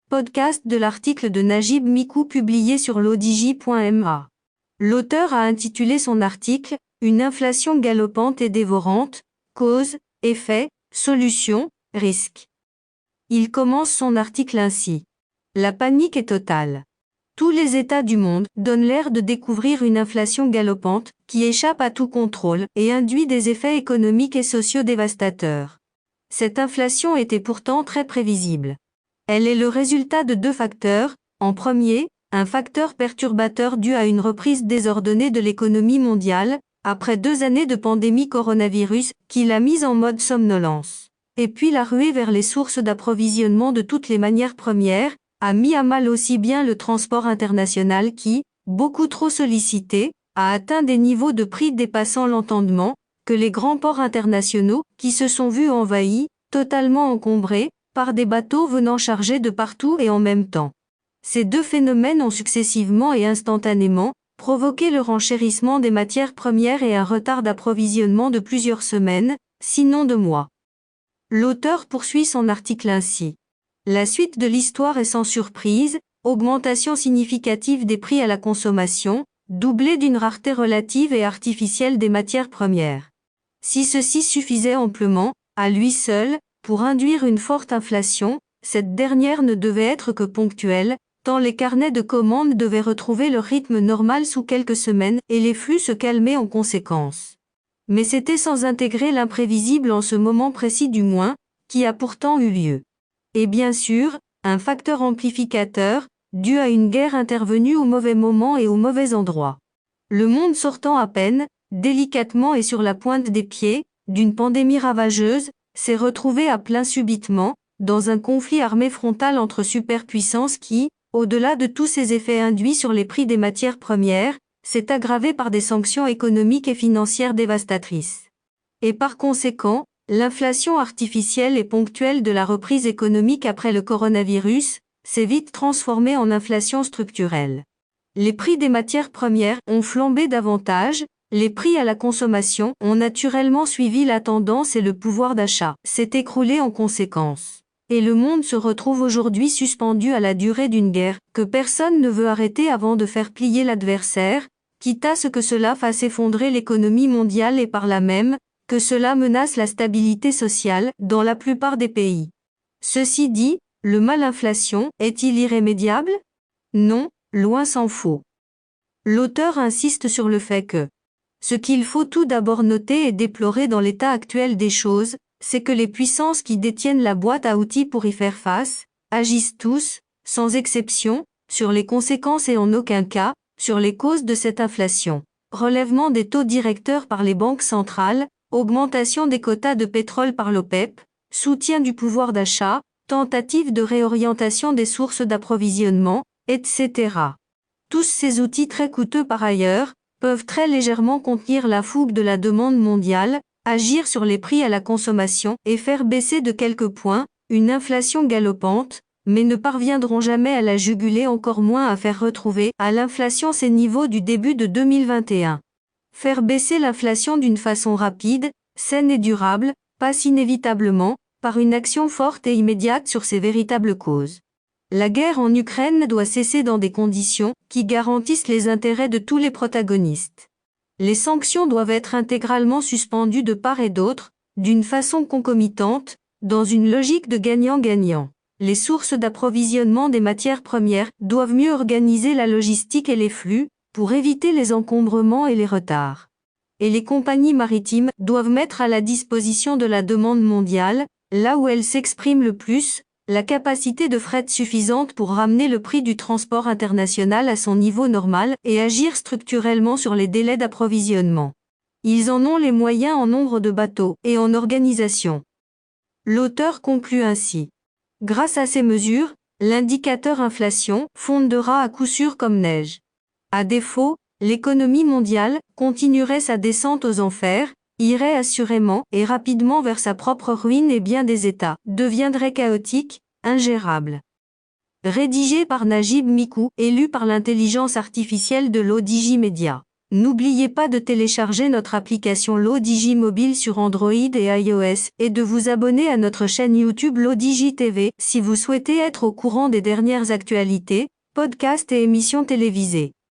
Podcast de l'article de Najib Mikou publié sur l'odj.ma. L'auteur a intitulé son article « Une inflation galopante et dévorante, cause, effet, solution, risque ». Il commence son article ainsi. La panique est totale. Tous les États du monde donnent l'air de découvrir une inflation galopante qui échappe à tout contrôle et induit des effets économiques et sociaux dévastateurs. Cette inflation était pourtant très prévisible. Elle est le résultat de deux facteurs. En premier, un facteur perturbateur dû à une reprise désordonnée de l'économie mondiale, après 2 années de pandémie coronavirus qui l'a mise en mode somnolence. Et puis la ruée vers les sources d'approvisionnement de toutes les matières premières a mis à mal aussi bien le transport international qui, beaucoup trop sollicité, a atteint des niveaux de prix dépassant l'entendement, que les grands ports internationaux qui se sont vus envahis, totalement encombrés, par des bateaux venant chargés de partout et en même temps. Ces deux phénomènes ont successivement et instantanément provoqué le renchérissement des matières premières et un retard d'approvisionnement de plusieurs semaines, sinon de mois. L'auteur poursuit son article ainsi. La suite de l'histoire est sans surprise, augmentation significative des prix à la consommation, doublée d'une rareté relative et artificielle des matières premières. Si ceci suffisait amplement, à lui seul, pour induire une forte inflation, cette dernière ne devait être que ponctuelle, tant les carnets de commandes devaient retrouver leur rythme normal sous quelques semaines et les flux se calmer en conséquence. Mais c'était sans intégrer l'imprévisible en ce moment précis du moins, qui a pourtant eu lieu. Et bien sûr, un facteur amplificateur, dû à une guerre intervenue au mauvais moment et au mauvais endroit. Le monde sortant à peine, délicatement et sur la pointe des pieds, d'une pandémie ravageuse, s'est retrouvé à plein subitement, dans un conflit armé frontal entre superpuissances qui, au-delà de tous ces effets induits sur les prix des matières premières, s'est aggravé par des sanctions économiques et financières dévastatrices. Et par conséquent, l'inflation artificielle et ponctuelle de la reprise économique après le coronavirus s'est vite transformée en inflation structurelle. Les prix des matières premières ont flambé davantage, les prix à la consommation ont naturellement suivi la tendance et le pouvoir d'achat s'est écroulé en conséquence. Et le monde se retrouve aujourd'hui suspendu à la durée d'une guerre que personne ne veut arrêter avant de faire plier l'adversaire, quitte à ce que cela fasse effondrer l'économie mondiale et par là même, que cela menace la stabilité sociale dans la plupart des pays. Ceci dit, le mal inflation est-il irrémédiable? Non, loin s'en faut. L'auteur insiste sur le fait que ce qu'il faut tout d'abord noter et déplorer dans l'état actuel des choses, c'est que les puissances qui détiennent la boîte à outils pour y faire face, agissent tous, sans exception, sur les conséquences et en aucun cas, sur les causes de cette inflation. Relèvement des taux directeurs par les banques centrales, augmentation des quotas de pétrole par l'OPEP, soutien du pouvoir d'achat, tentative de réorientation des sources d'approvisionnement, etc. Tous ces outils très coûteux par ailleurs, peuvent très légèrement contenir la fougue de la demande mondiale, agir sur les prix à la consommation et faire baisser de quelques points une inflation galopante, mais ne parviendront jamais à la juguler, encore moins à faire retrouver à l'inflation ses niveaux du début de 2021. Faire baisser l'inflation d'une façon rapide, saine et durable, passe inévitablement par une action forte et immédiate sur ses véritables causes. La guerre en Ukraine doit cesser dans des conditions qui garantissent les intérêts de tous les protagonistes. Les sanctions doivent être intégralement suspendues de part et d'autre, d'une façon concomitante, dans une logique de gagnant-gagnant. Les sources d'approvisionnement des matières premières doivent mieux organiser la logistique et les flux, pour éviter les encombrements et les retards. Et les compagnies maritimes doivent mettre à la disposition de la demande mondiale, là où elle s'exprime le plus, la capacité de fret suffisante pour ramener le prix du transport international à son niveau normal et agir structurellement sur les délais d'approvisionnement. Ils en ont les moyens en nombre de bateaux et en organisation. L'auteur conclut ainsi. Grâce à ces mesures, l'indicateur inflation fondera à coup sûr comme neige. À défaut, l'économie mondiale continuerait sa descente aux enfers, irait assurément et rapidement vers sa propre ruine et bien des États deviendraient chaotiques, ingérables. Rédigé par Najib Mikou et lu par l'intelligence artificielle de l'odj Media. N'oubliez pas de télécharger notre application l'Odigi Mobile sur Android et iOS et de vous abonner à notre chaîne YouTube l'Odigi TV si vous souhaitez être au courant des dernières actualités, podcasts et émissions télévisées.